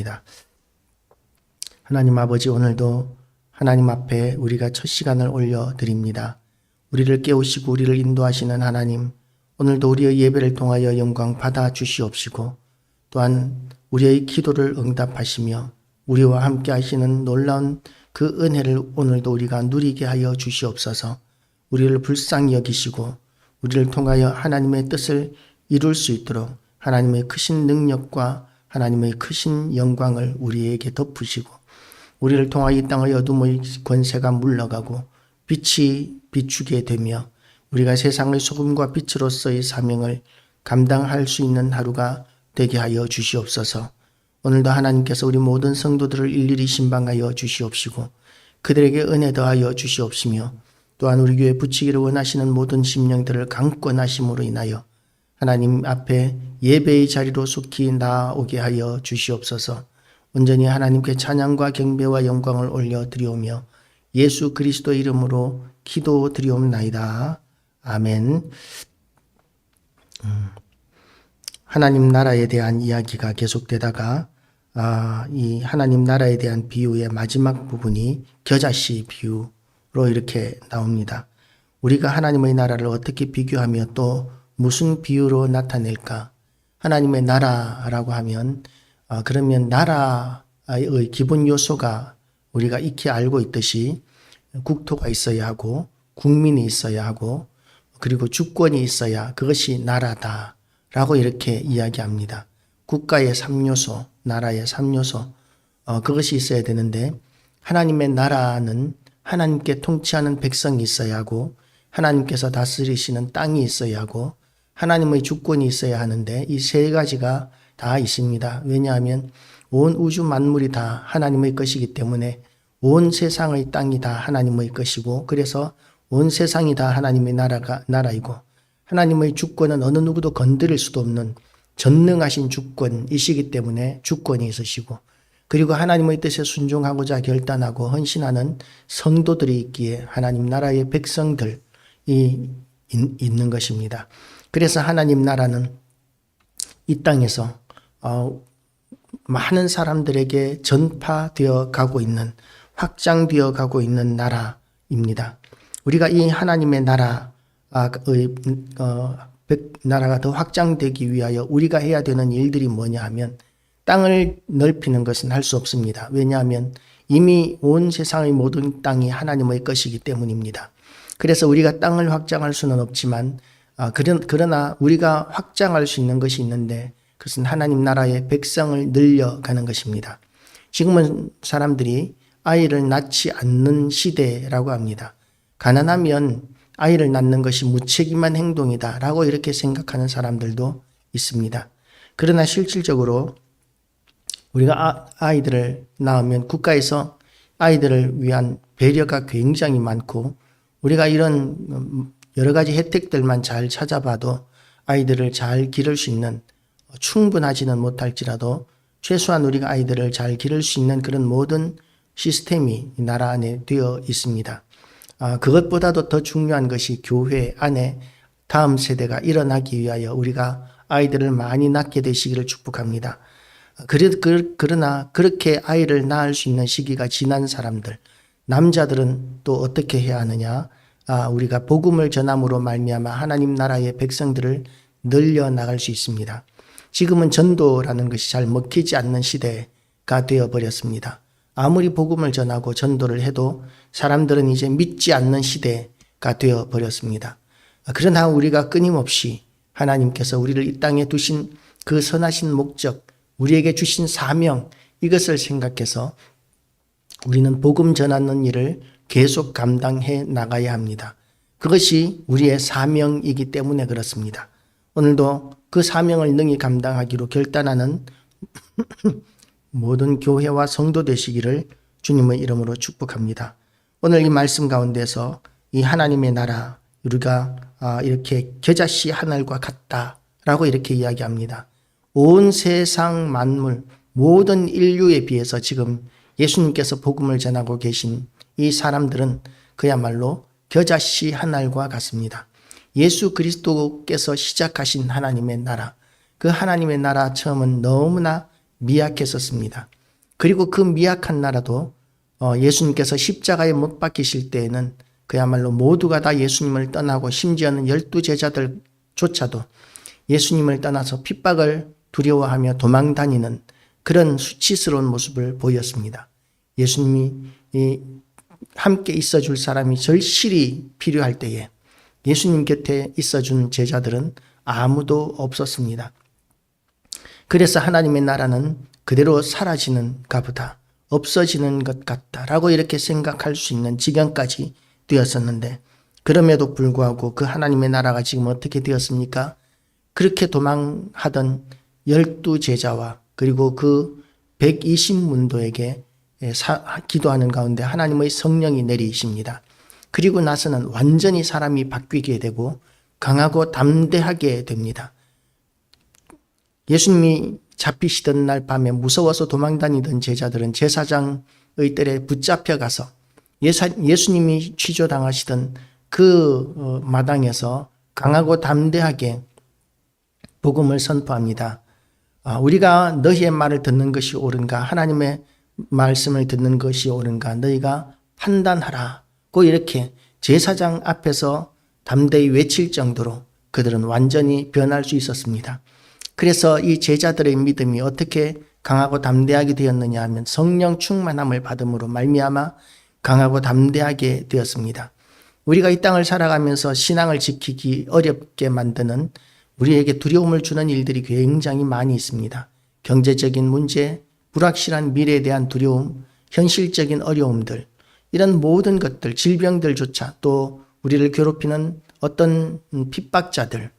기도하겠습니다. 하나님 아버지, 오늘도 하나님 앞에 우리가 첫 시간을 올려드립니다. 우리를 깨우시고 우리를 인도하시는 하나님, 오늘도 우리의 예배를 통하여 영광 받아 주시옵시고 또한 우리의 기도를 응답하시며 우리와 함께 하시는 놀라운 그 은혜를 오늘도 우리가 누리게 하여 주시옵소서. 우리를 불쌍히 여기시고 우리를 통하여 하나님의 뜻을 이룰 수 있도록 하나님의 크신 능력과 하나님의 크신 영광을 우리에게 덮으시고 우리를 통하여 이 땅의 어둠의 권세가 물러가고 빛이 비추게 되며 우리가 세상의 소금과 빛으로서의 사명을 감당할 수 있는 하루가 되게 하여 주시옵소서. 오늘도 하나님께서 우리 모든 성도들을 일일이 신방하여 주시옵시고 그들에게 은혜 더하여 주시옵시며 또한 우리 교회 붙이기를 원하시는 모든 심령들을 강권하심으로 인하여 하나님 앞에 예배의 자리로 속히 나아오게 하여 주시옵소서. 온전히 하나님께 찬양과 경배와 영광을 올려드리오며 예수 그리스도의 이름으로 기도드리옵나이다. 아멘. 하나님 나라에 대한 이야기가 계속되다가 이 하나님 나라에 대한 비유의 마지막 부분이 겨자씨 비유로 이렇게 나옵니다. 우리가 하나님의 나라를 어떻게 비교하며 또 무슨 비유로 나타낼까? 하나님의 나라라고 하면 그러면 나라의 기본 요소가 우리가 익히 알고 있듯이 국토가 있어야 하고 국민이 있어야 하고 그리고 주권이 있어야 그것이 나라다라고 이렇게 이야기합니다. 국가의 3요소, 나라의 3요소 그것이 있어야 되는데 하나님의 나라는 하나님께 통치하는 백성이 있어야 하고 하나님께서 다스리시는 땅이 있어야 하고 하나님의 주권이 있어야 하는데 이 세 가지가 다 있습니다. 왜냐하면 온 우주 만물이 다 하나님의 것이기 때문에 온 세상의 땅이 다 하나님의 것이고 그래서 온 세상이 다 하나님의 나라이고 하나님의 주권은 어느 누구도 건드릴 수도 없는 전능하신 주권이시기 때문에 주권이 있으시고 그리고 하나님의 뜻에 순종하고자 결단하고 헌신하는 성도들이 있기에 하나님 나라의 백성들이 있는 것입니다. 그래서 하나님 나라는 이 땅에서 많은 사람들에게 전파되어 가고 있는 확장되어 가고 있는 나라입니다. 우리가 이 하나님의 나라의 나라가 더 확장되기 위하여 우리가 해야 되는 일들이 뭐냐 하면 땅을 넓히는 것은 할 수 없습니다. 왜냐하면 이미 온 세상의 모든 땅이 하나님의 것이기 때문입니다. 그래서 우리가 땅을 확장할 수는 없지만 그러나 우리가 확장할 수 있는 것이 있는데 그것은 하나님 나라의 백성을 늘려가는 것입니다. 지금은 사람들이 아이를 낳지 않는 시대라고 합니다. 가난하면 아이를 낳는 것이 무책임한 행동이다 라고 이렇게 생각하는 사람들도 있습니다. 그러나 실질적으로 우리가 아이들을 낳으면 국가에서 아이들을 위한 배려가 굉장히 많고 우리가 이런 여러 가지 혜택들만 잘 찾아봐도 아이들을 잘 기를 수 있는 충분하지는 못할지라도 최소한 우리가 아이들을 잘 기를 수 있는 그런 모든 시스템이 나라 안에 되어 있습니다. 그것보다도 더 중요한 것이 교회 안에 다음 세대가 일어나기 위하여 우리가 아이들을 많이 낳게 되시기를 축복합니다. 그러나 그렇게 아이를 낳을 수 있는 시기가 지난 사람들, 남자들은 또 어떻게 해야 하느냐? 우리가 복음을 전함으로 말미암아 하나님 나라의 백성들을 늘려 나갈 수 있습니다. 지금은 전도라는 것이 잘 먹히지 않는 시대가 되어버렸습니다. 아무리 복음을 전하고 전도를 해도 사람들은 이제 믿지 않는 시대가 되어버렸습니다. 그러나 우리가 끊임없이 하나님께서 우리를 이 땅에 두신 그 선하신 목적, 우리에게 주신 사명 이것을 생각해서 우리는 복음 전하는 일을 계속 감당해 나가야 합니다. 그것이 우리의 사명이기 때문에 그렇습니다. 오늘도 그 사명을 능히 감당하기로 결단하는 모든 교회와 성도 되시기를 주님의 이름으로 축복합니다. 오늘 이 말씀 가운데서 이 하나님의 나라 우리가 이렇게 겨자씨 하늘과 같다라고 이렇게 이야기합니다. 온 세상 만물 모든 인류에 비해서 지금 예수님께서 복음을 전하고 계신 이 사람들은 그야말로 겨자씨 한 알과 같습니다. 예수 그리스도께서 시작하신 하나님의 나라, 그 하나님의 나라 처음은 너무나 미약했었습니다. 그리고 그 미약한 나라도 예수님께서 십자가에 못 박히실 때에는 그야말로 모두가 다 예수님을 떠나고 심지어는 12제자들조차도 예수님을 떠나서 핍박을 두려워하며 도망다니는 그런 수치스러운 모습을 보였습니다. 예수님이 함께 있어줄 사람이 절실히 필요할 때에 예수님 곁에 있어준 제자들은 아무도 없었습니다. 그래서 하나님의 나라는 그대로 사라지는가 보다, 없어지는 것 같다라고 이렇게 생각할 수 있는 지경까지 되었었는데, 그럼에도 불구하고 그 하나님의 나라가 지금 어떻게 되었습니까? 그렇게 도망하던 12제자와 그리고 그 120문도에게 기도하는 가운데 하나님의 성령이 내리십니다. 그리고 나서는 완전히 사람이 바뀌게 되고 강하고 담대하게 됩니다. 예수님이 잡히시던 날 밤에 무서워서 도망다니던 제자들은 제사장의 뜰에 붙잡혀가서 예수님이 취조당하시던 그 마당에서 강하고 담대하게 복음을 선포합니다. 우리가 너희의 말을 듣는 것이 옳은가, 하나님의 말씀을 듣는 것이 옳은가, 너희가 판단하라고 이렇게 제사장 앞에서 담대히 외칠 정도로 그들은 완전히 변할 수 있었습니다. 그래서 이 제자들의 믿음이 어떻게 강하고 담대하게 되었느냐 하면 성령 충만함을 받음으로 말미암아 강하고 담대하게 되었습니다. 우리가 이 땅을 살아가면서 신앙을 지키기 어렵게 만드는, 우리에게 두려움을 주는 일들이 굉장히 많이 있습니다. 경제적인 문제, 불확실한 미래에 대한 두려움, 현실적인 어려움들, 이런 모든 것들, 질병들조차, 또 우리를 괴롭히는 어떤 핍박자들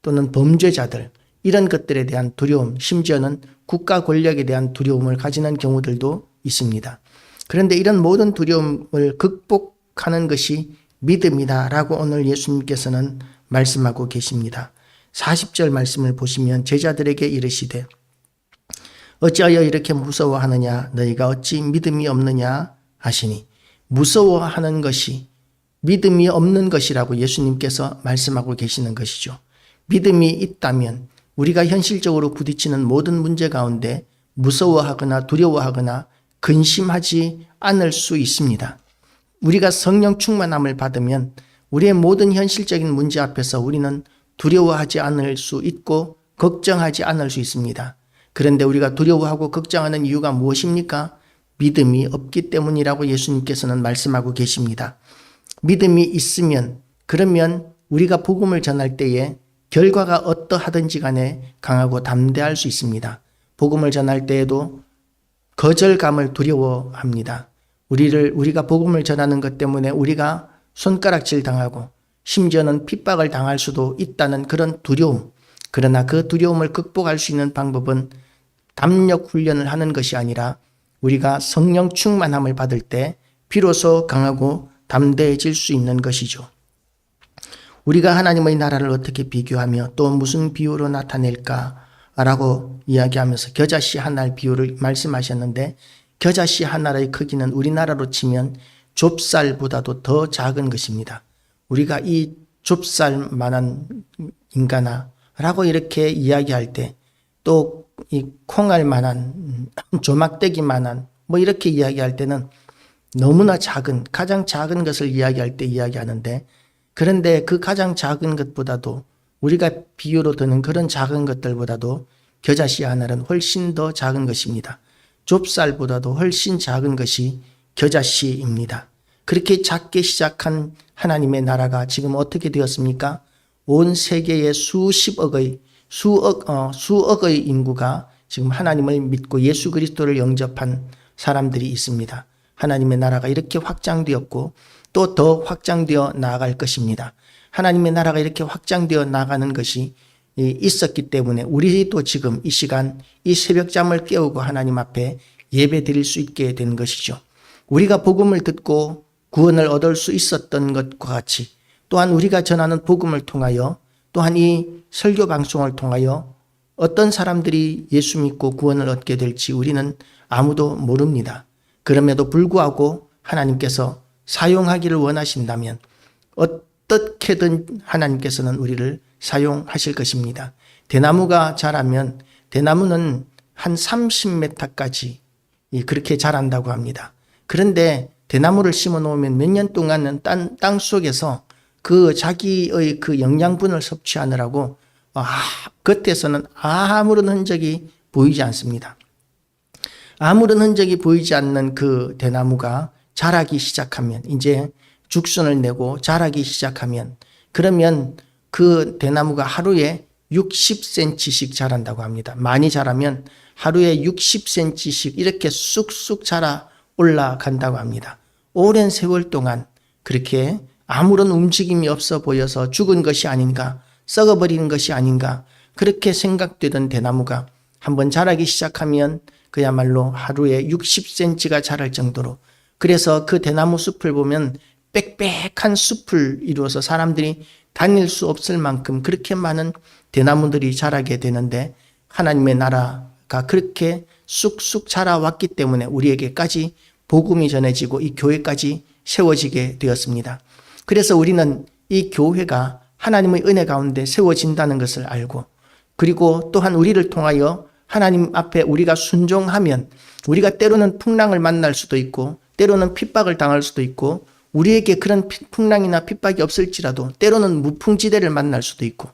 또는 범죄자들, 이런 것들에 대한 두려움, 심지어는 국가 권력에 대한 두려움을 가지는 경우들도 있습니다. 그런데 이런 모든 두려움을 극복하는 것이 믿음이다라고 오늘 예수님께서는 말씀하고 계십니다. 40절 말씀을 보시면 제자들에게 이르시되 어찌하여 이렇게 무서워하느냐, 너희가 어찌 믿음이 없느냐 하시니, 무서워하는 것이 믿음이 없는 것이라고 예수님께서 말씀하고 계시는 것이죠. 믿음이 있다면 우리가 현실적으로 부딪히는 모든 문제 가운데 무서워하거나 두려워하거나 근심하지 않을 수 있습니다. 우리가 성령 충만함을 받으면 우리의 모든 현실적인 문제 앞에서 우리는 두려워하지 않을 수 있고 걱정하지 않을 수 있습니다. 그런데 우리가 두려워하고 걱정하는 이유가 무엇입니까? 믿음이 없기 때문이라고 예수님께서는 말씀하고 계십니다. 믿음이 있으면, 그러면 우리가 복음을 전할 때에 결과가 어떠하든지 간에 강하고 담대할 수 있습니다. 복음을 전할 때에도 거절감을 두려워합니다. 우리가 복음을 전하는 것 때문에 우리가 손가락질 당하고 심지어는 핍박을 당할 수도 있다는 그런 두려움. 그러나 그 두려움을 극복할 수 있는 방법은 담력 훈련을 하는 것이 아니라 우리가 성령 충만함을 받을 때 비로소 강하고 담대해질 수 있는 것이죠. 우리가 하나님의 나라를 어떻게 비교하며 또 무슨 비유로 나타낼까라고 이야기하면서 겨자씨 하나의 비유를 말씀하셨는데, 겨자씨 하나의 크기는 우리나라로 치면 좁쌀보다도 더 작은 것입니다. 우리가 이 좁쌀만한 인간아 라고 이렇게 이야기할 때, 또 이 콩알만한, 조막대기만한 이렇게 이야기할 때는 너무나 작은, 가장 작은 것을 이야기할 때 이야기하는데, 그런데 그 가장 작은 것보다도, 우리가 비유로 드는 그런 작은 것들보다도 겨자씨 하나는 훨씬 더 작은 것입니다. 좁쌀보다도 훨씬 작은 것이 겨자씨입니다. 그렇게 작게 시작한 하나님의 나라가 지금 어떻게 되었습니까? 온 세계의 수억의 인구가 지금 하나님을 믿고 예수 그리스도를 영접한 사람들이 있습니다. 하나님의 나라가 이렇게 확장되었고 또 더 확장되어 나아갈 것입니다. 하나님의 나라가 이렇게 확장되어 나가는 것이 있었기 때문에 우리도 지금 이 시간 이 새벽잠을 깨우고 하나님 앞에 예배 드릴 수 있게 된 것이죠. 우리가 복음을 듣고 구원을 얻을 수 있었던 것과 같이, 또한 우리가 전하는 복음을 통하여, 또한 이 설교 방송을 통하여 어떤 사람들이 예수 믿고 구원을 얻게 될지 우리는 아무도 모릅니다. 그럼에도 불구하고 하나님께서 사용하기를 원하신다면 어떻게든 하나님께서는 우리를 사용하실 것입니다. 대나무가 자라면 대나무는 한 30m까지 그렇게 자란다고 합니다. 그런데 대나무를 심어 놓으면 몇 년 동안은 땅 속에서 그 자기의 그 영양분을 섭취하느라고 겉에서는 아무런 흔적이 보이지 않습니다. 아무런 흔적이 보이지 않는 그 대나무가 자라기 시작하면, 이제 죽순을 내고 자라기 시작하면, 그러면 그 대나무가 하루에 60cm씩 자란다고 합니다. 많이 자라면 하루에 60cm씩 이렇게 쑥쑥 자라 올라간다고 합니다. 오랜 세월 동안 그렇게 아무런 움직임이 없어 보여서 죽은 것이 아닌가, 썩어버리는 것이 아닌가, 그렇게 생각되던 대나무가 한번 자라기 시작하면 그야말로 하루에 60cm가 자랄 정도로, 그래서 그 대나무 숲을 보면 빽빽한 숲을 이루어서 사람들이 다닐 수 없을 만큼 그렇게 많은 대나무들이 자라게 되는데, 하나님의 나라가 그렇게 쑥쑥 자라왔기 때문에 우리에게까지 복음이 전해지고 이 교회까지 세워지게 되었습니다. 그래서 우리는 이 교회가 하나님의 은혜 가운데 세워진다는 것을 알고, 그리고 또한 우리를 통하여 하나님 앞에 우리가 순종하면 우리가 때로는 풍랑을 만날 수도 있고 때로는 핍박을 당할 수도 있고, 우리에게 그런 풍랑이나 핍박이 없을지라도 때로는 무풍지대를 만날 수도 있고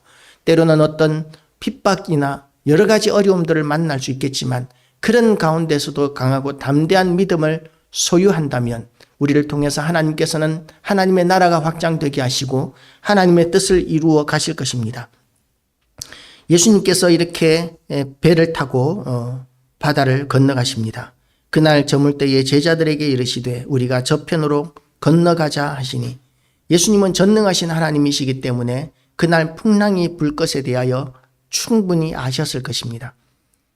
때로는 어떤 핍박이나 여러 가지 어려움들을 만날 수 있겠지만, 그런 가운데서도 강하고 담대한 믿음을 소유한다면 우리를 통해서 하나님께서는 하나님의 나라가 확장되게 하시고 하나님의 뜻을 이루어 가실 것입니다. 예수님께서 이렇게 배를 타고 바다를 건너가십니다. 그날 저물 때에 제자들에게 이르시되 우리가 저편으로 건너가자 하시니, 예수님은 전능하신 하나님이시기 때문에 그날 풍랑이 불 것에 대하여 충분히 아셨을 것입니다.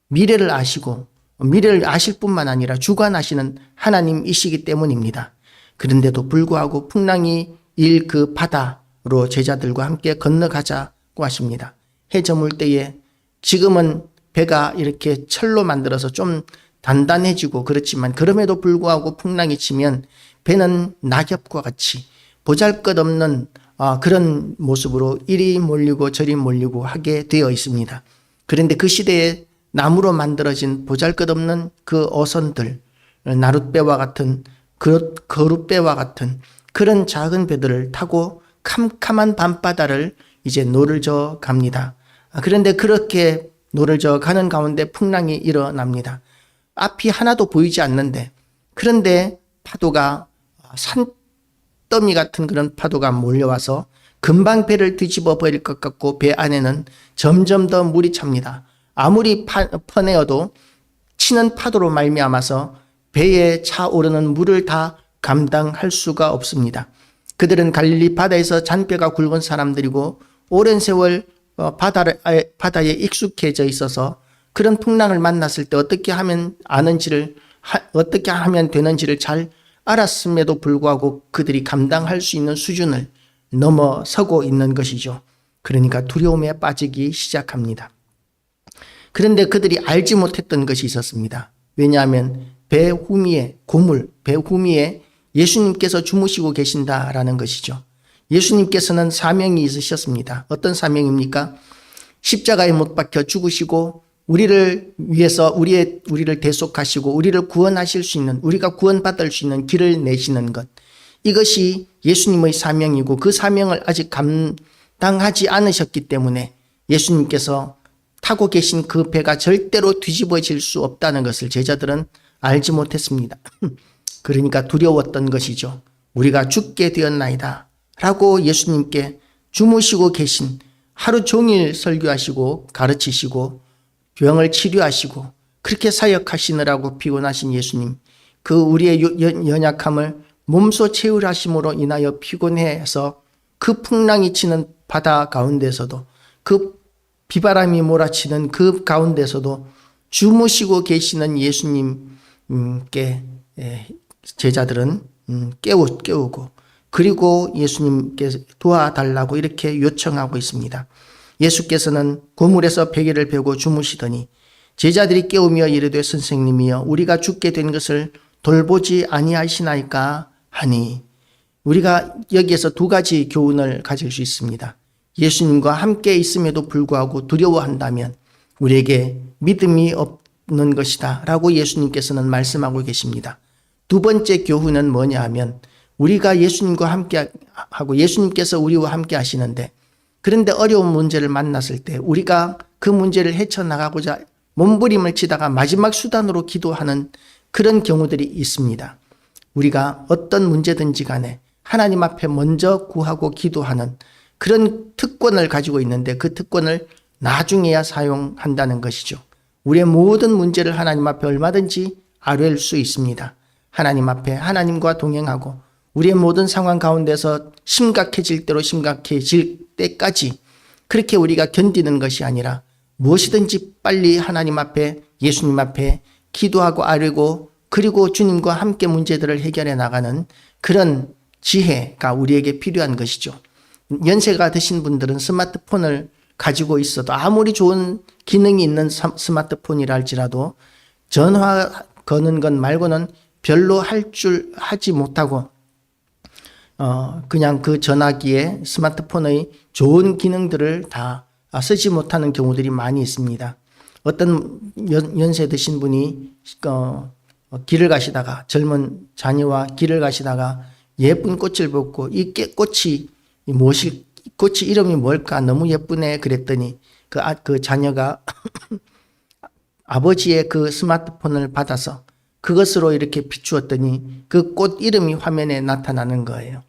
미래를 아시고 미래를 아실 뿐만 아니라 주관하시는 하나님이시기 때문입니다. 그런데도 불구하고 풍랑이 일 그 바다로 제자들과 함께 건너가자고 하십니다. 해 저물 때에, 지금은 배가 이렇게 철로 만들어서 좀 단단해지고 그렇지만 그럼에도 불구하고 풍랑이 치면 배는 낙엽과 같이 보잘것없는 그런 모습으로 이리 몰리고 저리 몰리고 하게 되어 있습니다. 그런데 그 시대에 나무로 만들어진 보잘것없는 그 어선들, 나룻배와 같은 거룻배와 같은 그런 작은 배들을 타고 캄캄한 밤바다를 이제 노를 저 갑니다. 그런데 그렇게 노를 저 가는 가운데 풍랑이 일어납니다. 앞이 하나도 보이지 않는데, 그런데 파도가 산더미 같은 그런 파도가 몰려와서 금방 배를 뒤집어 버릴 것 같고 배 안에는 점점 더 물이 찹니다. 아무리 퍼내어도 치는 파도로 말미암아서 배에 차오르는 물을 다 감당할 수가 없습니다. 그들은 갈릴리 바다에서 잔뼈가 굵은 사람들이고 오랜 세월 바다에 익숙해져 있어서 그런 풍랑을 만났을 때 어떻게 하면 되는지를 잘 알았음에도 불구하고 그들이 감당할 수 있는 수준을 넘어서고 있는 것이죠. 그러니까 두려움에 빠지기 시작합니다. 그런데 그들이 알지 못했던 것이 있었습니다. 왜냐하면 배 후미에, 배 후미에 예수님께서 주무시고 계신다라는 것이죠. 예수님께서는 사명이 있으셨습니다. 어떤 사명입니까? 십자가에 못 박혀 죽으시고 우리를 위해서 우리를 대속하시고 우리를 구원하실 수 있는, 우리가 구원받을 수 있는 길을 내시는 것, 이것이 예수님의 사명이고 그 사명을 아직 감당하지 않으셨기 때문에 예수님께서 타고 계신 그 배가 절대로 뒤집어질 수 없다는 것을 제자들은 알지 못했습니다. 그러니까 두려웠던 것이죠. 우리가 죽게 되었나이다 라고 예수님께 주무시고 계신, 하루 종일 설교하시고 가르치시고 병을 치료하시고 그렇게 사역하시느라고 피곤하신 예수님, 그 우리의 연약함을 몸소 채울하심으로 인하여 피곤해서 그 풍랑이 치는 바다 가운데서도, 그 비바람이 몰아치는 그 가운데서도 주무시고 계시는 예수님께 제자들은 깨우고, 그리고 예수님께 도와달라고 이렇게 요청하고 있습니다. 예수께서는 고물에서 베개를 베고 주무시더니 제자들이 깨우며 이르되 선생님이여 우리가 죽게 된 것을 돌보지 아니하시나이까 하니, 우리가 여기에서 두 가지 교훈을 가질 수 있습니다. 예수님과 함께 있음에도 불구하고 두려워한다면 우리에게 믿음이 것이다 라고 예수님께서는 말씀하고 계십니다. 두 번째 교훈은 뭐냐 하면 우리가 예수님과 함께 하고 예수님께서 우리와 함께 하시는데 그런데 어려운 문제를 만났을 때 우리가 그 문제를 헤쳐나가고자 몸부림을 치다가 마지막 수단으로 기도하는 그런 경우들이 있습니다. 우리가 어떤 문제든지 간에 하나님 앞에 먼저 구하고 기도하는 그런 특권을 가지고 있는데 그 특권을 나중에야 사용한다는 것이죠. 우리의 모든 문제를 하나님 앞에 얼마든지 아뢰일 수 있습니다. 하나님 앞에 하나님과 동행하고 우리의 모든 상황 가운데서 심각해질 대로 심각해질 때까지 그렇게 우리가 견디는 것이 아니라 무엇이든지 빨리 하나님 앞에 예수님 앞에 기도하고 아뢰고 그리고 주님과 함께 문제들을 해결해 나가는 그런 지혜가 우리에게 필요한 것이죠. 연세가 드신 분들은 스마트폰을 가지고 있어도 아무리 좋은 기능이 있는 스마트폰이라 할지라도 전화 거는 것 말고는 별로 하지 못하고 그냥 그 전화기에 스마트폰의 좋은 기능들을 다 쓰지 못하는 경우들이 많이 있습니다. 어떤 연세 드신 분이 길을 가시다가 젊은 자녀와 길을 가시다가 예쁜 꽃을 보고 이 꽃이 무엇이 꽃이 이름이 뭘까 너무 예쁘네 그랬더니 그 자녀가 아버지의 그 스마트폰을 받아서 그것으로 이렇게 비추었더니 그 꽃 이름이 화면에 나타나는 거예요.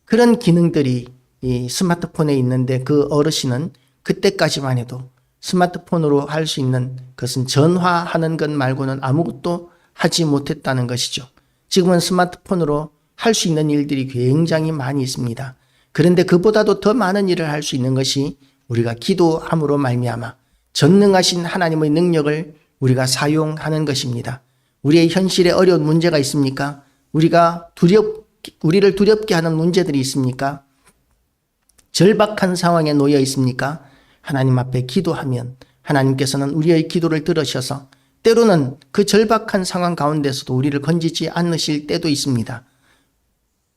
그런 기능들이 이 스마트폰에 있는데 그 어르신은 그때까지만 해도 스마트폰으로 할 수 있는 것은 전화하는 것 말고는 아무것도 하지 못했다는 것이죠. 지금은 스마트폰으로 할 수 있는 일들이 굉장히 많이 있습니다. 그런데 그보다도 더 많은 일을 할 수 있는 것이 우리가 기도함으로 말미암아 전능하신 하나님의 능력을 우리가 사용하는 것입니다. 우리의 현실에 어려운 문제가 있습니까? 우리를 두렵게 하는 문제들이 있습니까? 절박한 상황에 놓여 있습니까? 하나님 앞에 기도하면 하나님께서는 우리의 기도를 들으셔서 때로는 그 절박한 상황 가운데서도 우리를 건지지 않으실 때도 있습니다.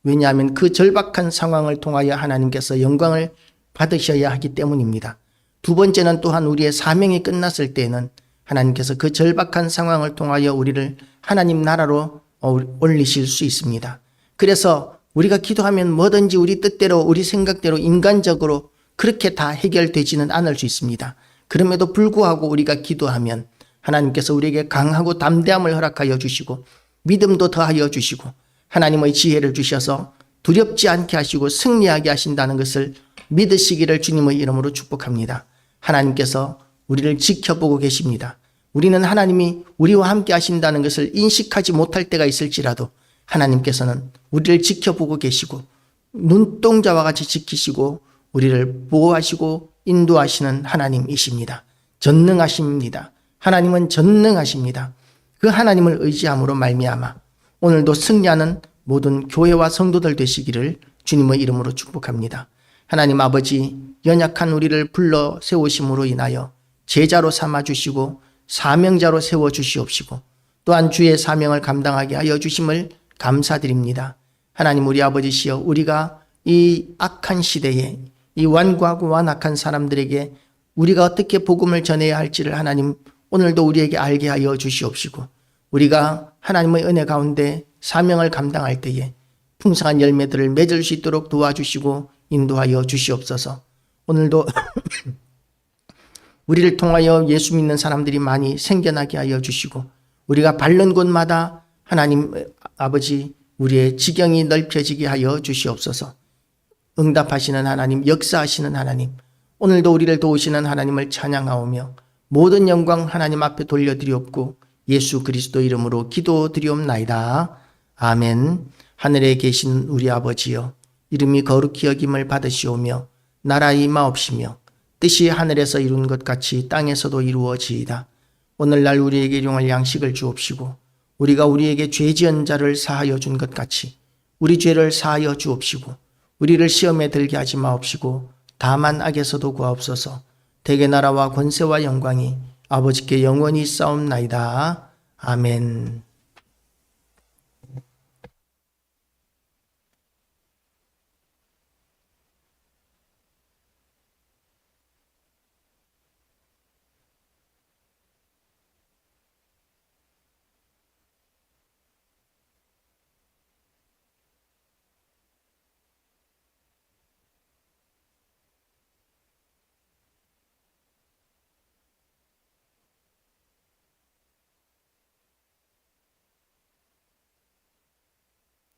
왜냐하면 그 절박한 상황을 통하여 하나님께서 영광을 받으셔야 하기 때문입니다. 두 번째는 또한 우리의 사명이 끝났을 때에는 하나님께서 그 절박한 상황을 통하여 우리를 하나님 나라로 올리실 수 있습니다. 그래서 우리가 기도하면 뭐든지 우리 뜻대로 우리 생각대로 인간적으로 그렇게 다 해결되지는 않을 수 있습니다. 그럼에도 불구하고 우리가 기도하면 하나님께서 우리에게 강하고 담대함을 허락하여 주시고 믿음도 더하여 주시고 하나님의 지혜를 주셔서 두렵지 않게 하시고 승리하게 하신다는 것을 믿으시기를 주님의 이름으로 축복합니다. 하나님께서 우리를 지켜보고 계십니다. 우리는 하나님이 우리와 함께 하신다는 것을 인식하지 못할 때가 있을지라도 하나님께서는 우리를 지켜보고 계시고 눈동자와 같이 지키시고 우리를 보호하시고 인도하시는 하나님이십니다. 전능하십니다. 하나님은 전능하십니다. 그 하나님을 의지함으로 말미암아 오늘도 승리하는 모든 교회와 성도들 되시기를 주님의 이름으로 축복합니다. 하나님 아버지, 연약한 우리를 불러 세우심으로 인하여 제자로 삼아주시고 사명자로 세워주시옵시고 또한 주의 사명을 감당하게 하여 주심을 감사드립니다. 하나님 우리 아버지시여, 우리가 이 악한 시대에 이 완고하고 완악한 사람들에게 우리가 어떻게 복음을 전해야 할지를 하나님 오늘도 우리에게 알게 하여 주시옵시고 우리가 하나님의 은혜 가운데 사명을 감당할 때에 풍성한 열매들을 맺을 수 있도록 도와주시고 인도하여 주시옵소서. 오늘도 우리를 통하여 예수 믿는 사람들이 많이 생겨나게 하여 주시고 우리가 밟는 곳마다 하나님 아버지 우리의 지경이 넓혀지게 하여 주시옵소서. 응답하시는 하나님, 역사하시는 하나님, 오늘도 우리를 도우시는 하나님을 찬양하오며 모든 영광 하나님 앞에 돌려드리옵고 예수 그리스도 이름으로 기도드리옵나이다. 아멘. 하늘에 계신 우리 아버지여, 이름이 거룩히 여김을 받으시오며 나라의 임하옵시며 뜻이 하늘에서 이룬 것 같이 땅에서도 이루어지이다. 오늘날 우리에게 일용할 양식을 주옵시고 우리가 우리에게 죄 지은 자를 사하여 준 것 같이 우리 죄를 사하여 주옵시고 우리를 시험에 들게 하지 마옵시고 다만 악에서도 구하옵소서. 대개 나라와 권세와 영광이 아버지께 영원히 싸움나이다. 아멘.